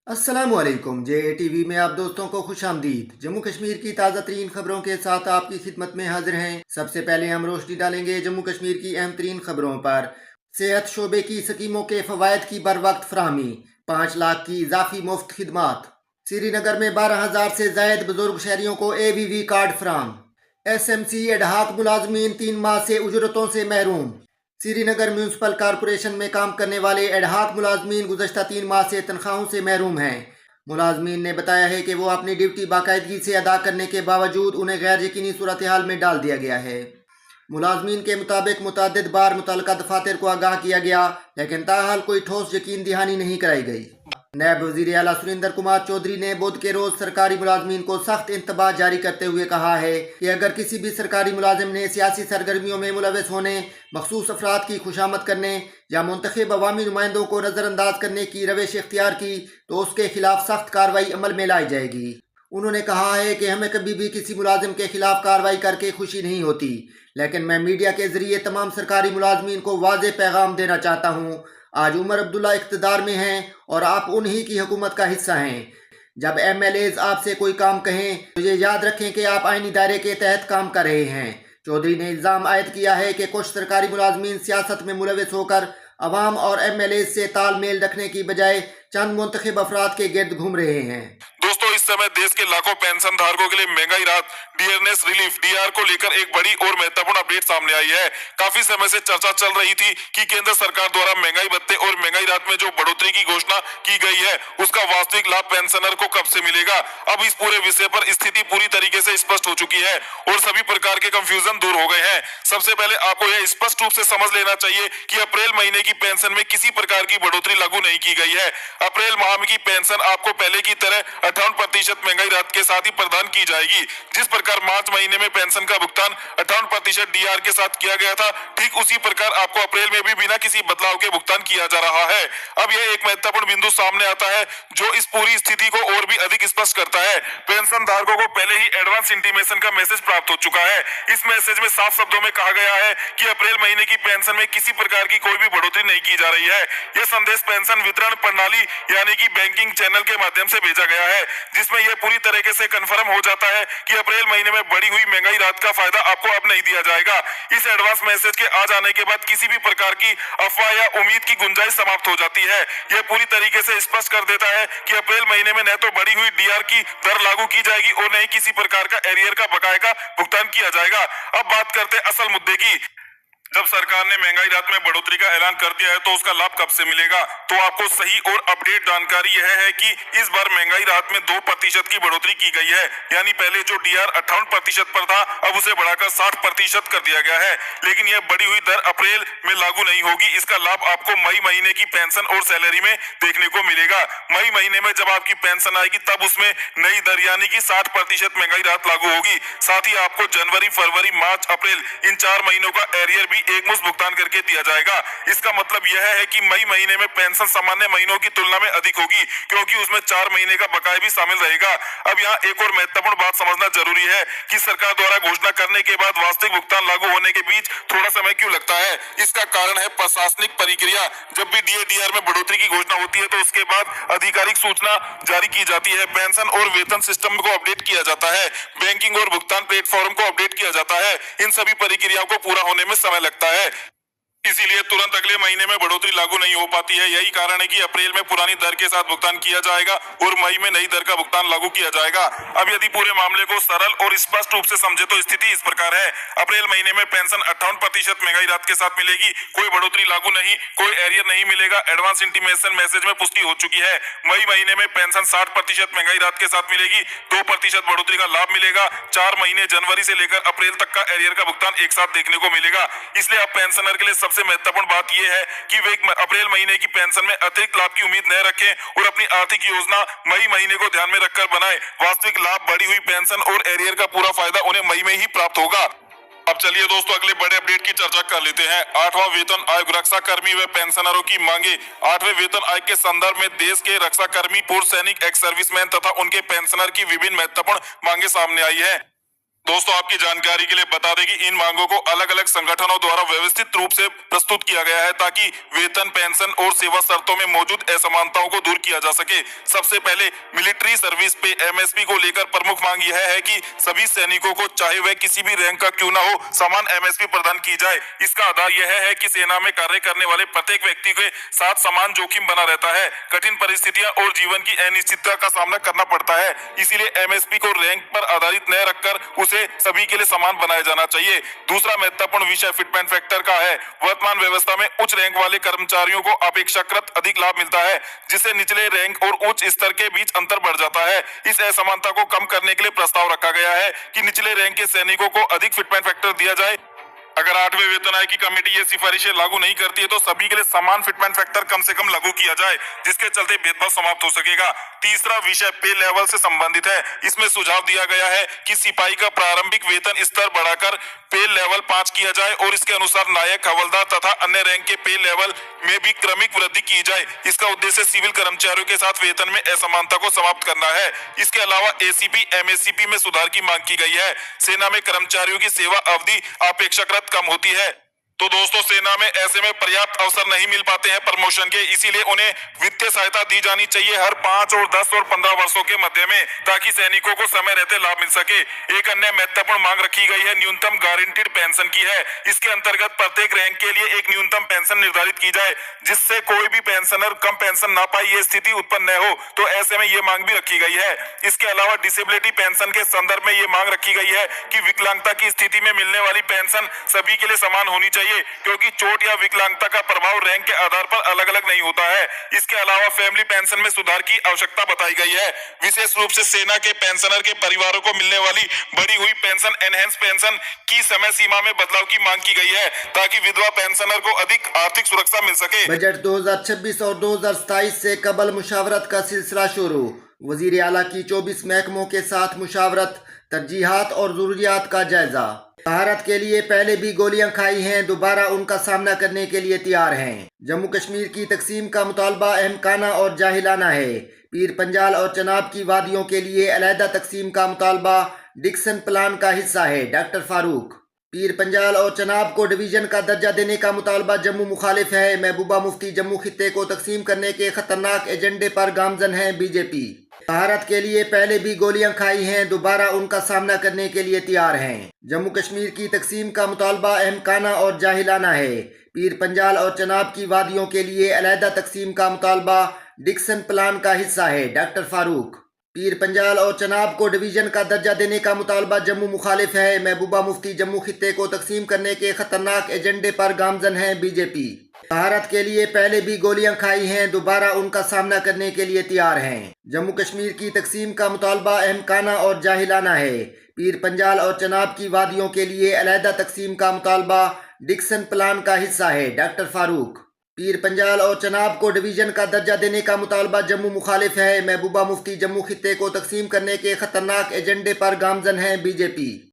अस्सलामुअलैकुम जे टीवी में आप दोस्तों को खुश आमदीद। जम्मू कश्मीर की ताज़ा तरीन खबरों के साथ आपकी खिदमत में हाजिर हैं। सबसे पहले हम रोशनी डालेंगे जम्मू कश्मीर की अहम तरीन खबरों पर। सेहत शोबे की स्कीमों के फवायद की बर वक्त फराहमी, 5 लाख की इजाफी मुफ्त खिदमात। श्रीनगर में 12,000 से जायद बुजुर्ग शहरियों को AVV कार्ड फराम। SMC एडहाक मुलाजमीन 3 माह से उजरतों से महरूम। श्रीनगर म्यूनसिपल कॉरपोरेशन में काम करने वाले एडहाक मुलाजमीन गुज़श्ता 3 माह से तनख्वाहों से महरूम हैं। मुलाजमीन ने बताया है कि वो अपनी ड्यूटी बाकायदगी से अदा करने के बावजूद उन्हें गैर यकीनी सूरत हाल में डाल दिया गया है। मुलाजमीन के मुताबिक मुतअद्दिद बार मुतल्लका दफातर को आगाह किया गया, लेकिन ताहाल कोई ठोस यकीन दहानी नहीं कराई गई। नायब वज़ीर आला सुरेंद्र कुमार चौधरी ने बुध के रोज सरकारी मुलाजमीन को सख्त इंतबाह जारी करते हुए कहा है कि अगर किसी भी सरकारी मुलाजिम ने सियासी सरगर्मियों में मुलविस होने, मखसूस अफराद की खुशामद करने या मुंतखब अवामी नुमाइंदों को नज़रअंदाज करने की रविश इख्तियार की तो उसके खिलाफ सख्त कार्रवाई अमल में लाई जाएगी। उन्होंने कहा है कि हमें कभी भी किसी मुलाजिम के खिलाफ कार्रवाई करके खुशी नहीं होती, लेकिन मैं मीडिया के जरिए तमाम सरकारी मुलाजमीन को वाज़ेह पैगाम देना चाहता हूँ। आज उमर अब्दुल्ला इख्तिदार में हैं और आप उन्हीं की हुकूमत का हिस्सा हैं। जब MLAs आपसे कोई काम कहें तो ये याद रखें कि आप आईनी दायरे के तहत काम कर रहे हैं। चौधरी ने इल्ज़ाम आयद किया है कि कुछ सरकारी मुलाजमीन सियासत में मुलविस होकर अवाम और MLAs से तालमेल रखने की बजाय चंद मुंतखब अफराद के गिर्द घूम रहे हैं। दोस्तों, इस समय देश के लाखों पेंशन धारकों के लिए महंगाई राहत डियरनेस रिलीफ DR को लेकर एक बड़ी और महत्वपूर्ण अपडेट सामने आई है। काफी समय से चर्चा चल रही थी कि केंद्र सरकार द्वारा महंगाई भत्ते और महंगाई राहत में जो बढ़ोतरी की घोषणा की गई है उसका वास्तविक लाभ पेंशनर को कब से मिलेगा। अब इस पूरे विषय पर स्थिति पूरी तरीके से स्पष्ट हो चुकी है और सभी प्रकार के कंफ्यूजन दूर हो गए हैं। सबसे पहले आपको यह स्पष्ट रूप से समझ लेना चाहिए कि अप्रैल महीने की पेंशन में किसी प्रकार की बढ़ोतरी लागू नहीं की गई है। अप्रैल माह की पेंशन आपको पहले की तरह 58% महंगाई राहत के साथ ही प्रदान की जाएगी। जिस प्रकार मार्च महीने में पेंशन का भुगतान 58% DR के साथ किया गया था, ठीक उसी प्रकार आपको अप्रैल में भी बिना किसी बदलाव के भुगतान किया जा रहा है। अब यह एक महत्वपूर्ण बिंदु सामने आता है जो इस पूरी स्थिति को और भी अधिक स्पष्ट करता है। पेंशन धारकों को पहले ही एडवांस इंटीमेशन का मैसेज प्राप्त हो चुका है। इस मैसेज में साफ शब्दों में कहा गया है कि अप्रैल महीने की पेंशन में किसी प्रकार की कोई भी बढ़ोतरी नहीं की जा रही है। यह संदेश पेंशन वितरण प्रणाली यानी कि बैंकिंग चैनल के माध्यम से भेजा गया है, जिसमें यह पूरी तरीके से कंफर्म हो जाता है कि अप्रैल महीने में बढ़ी हुई महंगाई राहत का फायदा आपको अब नहीं दिया जाएगा। इस एडवांस मैसेज के आ जाने के बाद किसी भी प्रकार की अफवाह या उम्मीद की गुंजाइश समाप्त हो जाती है। यह पूरी तरीके से स्पष्ट कर देता है कि अप्रैल महीने में न तो बढ़ी हुई DR की दर लागू की जाएगी और न ही किसी प्रकार का एरियर का बकाया का भुगतान किया जाएगा। अब बात करते असल मुद्दे की। जब सरकार ने महंगाई राहत में बढ़ोतरी का ऐलान कर दिया है तो उसका लाभ कब से मिलेगा, तो आपको सही और अपडेट जानकारी यह है कि इस बार महंगाई राहत में 2% की बढ़ोतरी की गई है। यानी पहले जो DR 58% पर था, अब उसे बढ़ाकर 60% कर दिया गया है। लेकिन यह बढ़ी हुई दर अप्रैल में लागू नहीं होगी। इसका लाभ आपको मई महीने की पेंशन और सैलरी में देखने को मिलेगा। मई महीने में जब आपकी पेंशन आएगी तब उसमें नई दर यानी कि 60% महंगाई राहत लागू होगी। साथ ही आपको जनवरी, फरवरी, मार्च, अप्रैल इन 4 महीनों का एरियर भी एक मुश्त भुगतान करके दिया जाएगा। इसका मतलब यह है कि मई महीने में पेंशन सामान्य महीनों की तुलना में अधिक होगी, क्योंकि उसमें 4 महीने का बकाया भी शामिल रहेगा। अब यहाँ एक और महत्वपूर्ण बात समझना जरूरी है कि सरकार द्वारा घोषणा करने के बाद वास्तविक भुगतान लागू होने के बीच थोड़ा समय क्यों लगता है। इसका कारण है प्रशासनिक प्रक्रिया। जब भी DR में बढ़ोतरी की घोषणा होती है तो उसके बाद आधिकारिक सूचना जारी की जाती है, पेंशन और वेतन सिस्टम को अपडेट किया जाता है, बैंकिंग और भुगतान प्लेटफॉर्म को अपडेट किया जाता है। इन सभी प्रक्रियाओं को पूरा होने में समय लगता है, इसीलिए तुरंत अगले महीने में बढ़ोतरी लागू नहीं हो पाती है। यही कारण है कि अप्रैल में पुरानी दर के साथ भुगतान किया जाएगा और मई में नई दर का भुगतान लागू किया जाएगा। अब यदि पूरे मामले को सरल और स्पष्ट रूप से समझे तो स्थिति इस प्रकार है। अप्रैल महीने में पेंशन 58% महंगाई राहत के साथ मिलेगी, कोई बढ़ोतरी लागू नहीं, कोई एरियर नहीं मिलेगा, एडवांस इंटीमेशन मैसेज में पुष्टि हो चुकी है। मई महीने में पेंशन 60% महंगाई राहत के साथ मिलेगी, 2% बढ़ोतरी का लाभ मिलेगा। 4 महीने जनवरी से लेकर अप्रैल तक का एरियर का भुगतान एक साथ देखने को मिलेगा। इसलिए अब पेंशनर के लिए सबसे महत्वपूर्ण बात यह है कि वे अप्रैल महीने की पेंशन में अतिरिक्त लाभ की उम्मीद न रखें और अपनी आर्थिक योजना मई महीने को ध्यान में रखकर बनाएं। वास्तविक लाभ, बढ़ी हुई पेंशन और एरियर का पूरा फायदा उन्हें मई में ही प्राप्त होगा। अब चलिए दोस्तों, अगले बड़े अपडेट की चर्चा कर लेते हैं। 8वां वेतन आयोग, रक्षा कर्मी व पेंशनरों की मांगे। 8वें वेतन आयोग के संदर्भ में देश के रक्षा कर्मी, पूर्व सैनिक, एक्स सर्विसमैन तथा उनके पेंशनर की विभिन्न महत्वपूर्ण मांगे सामने आई है। दोस्तों आपकी जानकारी के लिए बता दें कि इन मांगों को अलग अलग संगठनों द्वारा व्यवस्थित रूप से प्रस्तुत किया गया है ताकि वेतन, पेंशन और सेवा शर्तों में मौजूद असमानताओं को दूर किया जा सके। सबसे पहले मिलिट्री सर्विस पे एमएसपी को लेकर प्रमुख मांग यह है कि सभी सैनिकों को चाहे वह किसी भी रैंक का क्यों न हो समान एमएसपी प्रदान की जाए। इसका आधार यह है कि सेना में कार्य करने वाले प्रत्येक व्यक्ति के साथ समान जोखिम बना रहता है, कठिन परिस्थितियां और जीवन की अनिश्चितता का सामना करना पड़ता है। इसीलिए एमएसपी को रैंक पर आधारित न रखकर उसे सभी के लिए समान बनाया जाना चाहिए। दूसरा महत्वपूर्ण विषय फिटमेंट फैक्टर का है। वर्तमान व्यवस्था में उच्च रैंक वाले कर्मचारियों को अपेक्षाकृत अधिक लाभ मिलता है, जिससे निचले रैंक और उच्च स्तर के बीच अंतर बढ़ जाता है। इस असमानता को कम करने के लिए प्रस्ताव रखा गया है कि निचले रैंक के सैनिकों को अधिक फिटमेंट फैक्टर दिया जाए। अगर 8वें वेतन आयोग की कमेटी ये सिफारिशें लागू नहीं करती है तो सभी के लिए समान फिटमेंट फैक्टर कम से कम लागू किया जाए, जिसके चलते भेदभाव समाप्त हो सकेगा। तीसरा विषय पे लेवल से संबंधित है। इसमें सुझाव दिया गया है कि सिपाही का प्रारंभिक वेतन स्तर बढ़ाकर पे लेवल 5 किया जाए और इसके अनुसार नायक, हवलदार तथा अन्य रैंक के पे लेवल में भी क्रमिक वृद्धि की जाए। इसका उद्देश्य सिविल कर्मचारियों के साथ वेतन में असमानता को समाप्त करना है। इसके अलावा एसीपी, एमएससीपी में सुधार की मांग की गई है। सेना में कर्मचारियों की सेवा अवधि अपेक्षाकृत कम होती है। तो दोस्तों सेना में ऐसे में पर्याप्त अवसर नहीं मिल पाते हैं प्रमोशन के, इसीलिए उन्हें वित्तीय सहायता दी जानी चाहिए हर 5 और 10 और 15 वर्षों के मध्य में, ताकि सैनिकों को समय रहते लाभ मिल सके। एक अन्य महत्वपूर्ण मांग रखी गई है न्यूनतम गारंटीड पेंशन की है। इसके अंतर्गत प्रत्येक रैंक के लिए एक न्यूनतम पेंशन निर्धारित की जाए, जिससे कोई भी पेंशनर कम पेंशन ना पाए ये स्थिति उत्पन्न न हो। तो ऐसे में ये मांग भी रखी गई है। इसके अलावा डिसेबिलिटी पेंशन के संदर्भ में ये मांग रखी गई है कि विकलांगता की स्थिति में मिलने वाली पेंशन सभी के लिए समान होनी चाहिए, क्योंकि चोट या विकलांगता का प्रभाव रैंक के आधार पर अलग अलग नहीं होता है। इसके अलावा फैमिली पेंशन में सुधार की आवश्यकता बताई गई है। विशेष रूप से सेना के पेंशनर के परिवारों को मिलने वाली बढ़ी हुई पेंशन, एनहेंस पेंशन की समय सीमा में बदलाव की मांग की गई है, ताकि विधवा पेंशनर को अधिक आर्थिक सुरक्षा मिल सके। बजट 2026 और 2027 से कबल मुशावरत का सिलसिला शुरू। वजीर आला की 24 महकमों के साथ मुशावरत, तरजीहात और जरूरियात का जायजा। भारत के लिए पहले भी गोलियां खाई हैं, दोबारा उनका सामना करने के लिए तैयार हैं। जम्मू कश्मीर की तकसीम का मुतालबा अहमकाना और जाहिलाना है। पीर पंजाल और चनाब की वादियों के लिए अलहदा तकसीम का मुतालबा डिक्सन प्लान का हिस्सा है। डॉक्टर फारूक। पीर पंजाल और चनाब को डिवीजन का दर्जा देने का मुतालबा जम्मू मुखालिफ है। महबूबा मुफ्ती जम्मू खित्ते को तकसीम करने के खतरनाक एजेंडे पर गामजन है बीजेपी। भारत के लिए पहले भी गोलियां खाई हैं, दोबारा उनका सामना करने के लिए तैयार हैं। जम्मू कश्मीर की तकसीम का मुतालबा अहमकाना और जाहिलाना है। पीर पंजाल और चनाब की वादियों के लिए अलहदा तकसीम का मुतालबा डिक्सन प्लान का हिस्सा है। डॉक्टर फारूक। पीर पंजाल और चनाब को डिवीजन का दर्जा देने का मुतालबा जम्मू मुखालिफ है। महबूबा मुफ्ती जम्मू खित्ते को तकसीम करने के खतरनाक एजेंडे पर गामजन है बीजेपी। भारत के लिए पहले भी गोलियां खाई हैं, दोबारा उनका सामना करने के लिए तैयार हैं। जम्मू कश्मीर की तकसीम का मुतालबा अहमकाना और जाहिलाना है। पीर पंजाल और चनाब की वादियों के लिए अलहदा तकसीम का मुतालबा डिक्सन प्लान का हिस्सा है। डॉक्टर फारूक। पीर पंजाल और चनाब को डिवीजन का दर्जा देने का मुतालबा जम्मू मुखालिफ है। महबूबा मुफ्ती जम्मू खित्ते को तकसीम करने के खतरनाक एजेंडे पर गामजन है बीजेपी।